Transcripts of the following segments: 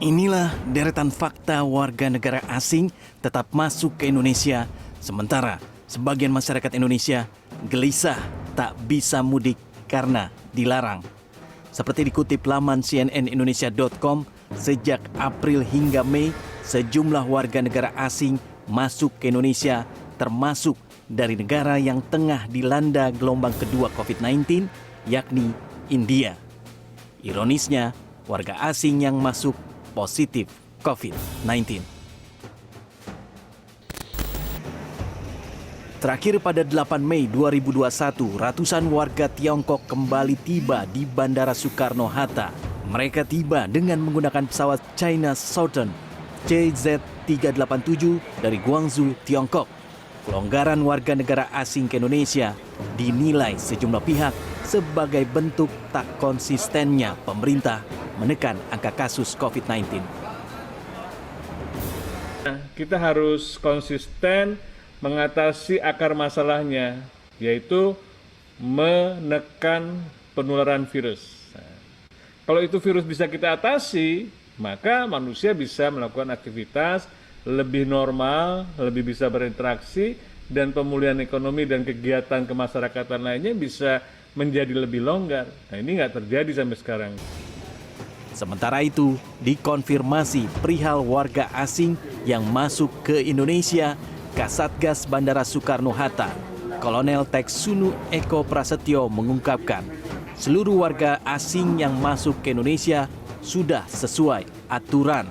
Inilah deretan fakta warga negara asing tetap masuk ke Indonesia, sementara sebagian masyarakat Indonesia gelisah tak bisa mudik karena dilarang. Seperti dikutip laman cnnindonesia.com, sejak April hingga Mei, sejumlah warga negara asing masuk ke Indonesia, termasuk dari negara yang tengah dilanda gelombang kedua COVID-19, yakni India. Ironisnya, warga asing yang masuk positif COVID-19. Terakhir pada 8 Mei 2021, ratusan warga Tiongkok kembali tiba di Bandara Soekarno-Hatta. Mereka tiba dengan menggunakan pesawat China Southern CZ387 dari Guangzhou, Tiongkok. Pelonggaran warga negara asing ke Indonesia dinilai sejumlah pihak sebagai bentuk tak konsistennya pemerintah menekan angka kasus COVID-19. Kita harus konsisten mengatasi akar masalahnya, yaitu menekan penularan virus. Kalau itu virus bisa kita atasi, maka manusia bisa melakukan aktivitas lebih normal, lebih bisa berinteraksi, dan pemulihan ekonomi dan kegiatan kemasyarakatan lainnya bisa menjadi lebih longgar. Nah, ini nggak terjadi sampai sekarang. Sementara itu, dikonfirmasi perihal warga asing yang masuk ke Indonesia, Kasatgas Bandara Soekarno-Hatta, Kolonel Teksunu Eko Prasetyo mengungkapkan, seluruh warga asing yang masuk ke Indonesia sudah sesuai aturan.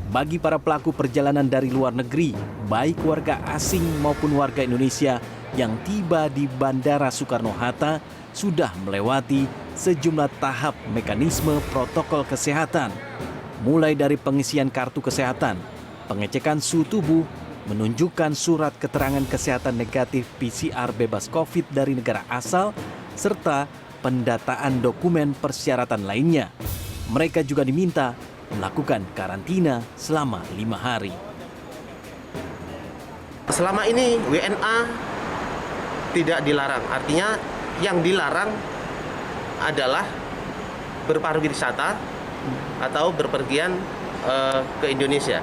Bagi para pelaku perjalanan dari luar negeri, baik warga asing maupun warga Indonesia yang tiba di Bandara Soekarno-Hatta sudah melewati sejumlah tahap mekanisme protokol kesehatan, mulai dari pengisian kartu kesehatan, pengecekan suhu tubuh, menunjukkan surat keterangan kesehatan negatif PCR bebas COVID dari negara asal, serta pendataan dokumen persyaratan lainnya. Mereka juga diminta melakukan karantina selama 5 hari. Selama ini WNA tidak dilarang, artinya yang dilarang adalah berpariwisata atau berpergian ke Indonesia.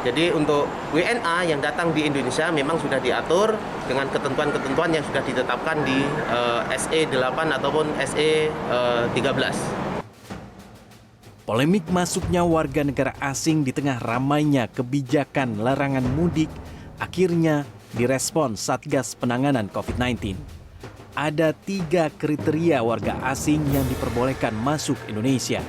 Jadi untuk WNA yang datang di Indonesia memang sudah diatur dengan ketentuan-ketentuan yang sudah ditetapkan di SE 8 ataupun SE 13. Polemik masuknya warga negara asing di tengah ramainya kebijakan larangan mudik akhirnya direspon Satgas Penanganan COVID-19. Ada 3 kriteria warga asing yang diperbolehkan masuk Indonesia.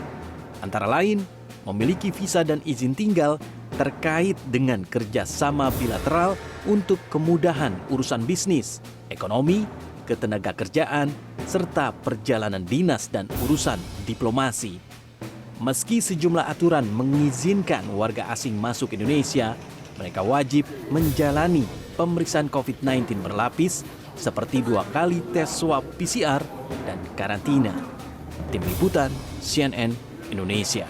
Antara lain, memiliki visa dan izin tinggal terkait dengan kerjasama bilateral untuk kemudahan urusan bisnis, ekonomi, ketenagakerjaan, serta perjalanan dinas dan urusan diplomasi. Meski sejumlah aturan mengizinkan warga asing masuk Indonesia, mereka wajib menjalani pemeriksaan COVID-19 berlapis seperti 2 kali tes swab PCR dan karantina. Tim Liputan CNN Indonesia.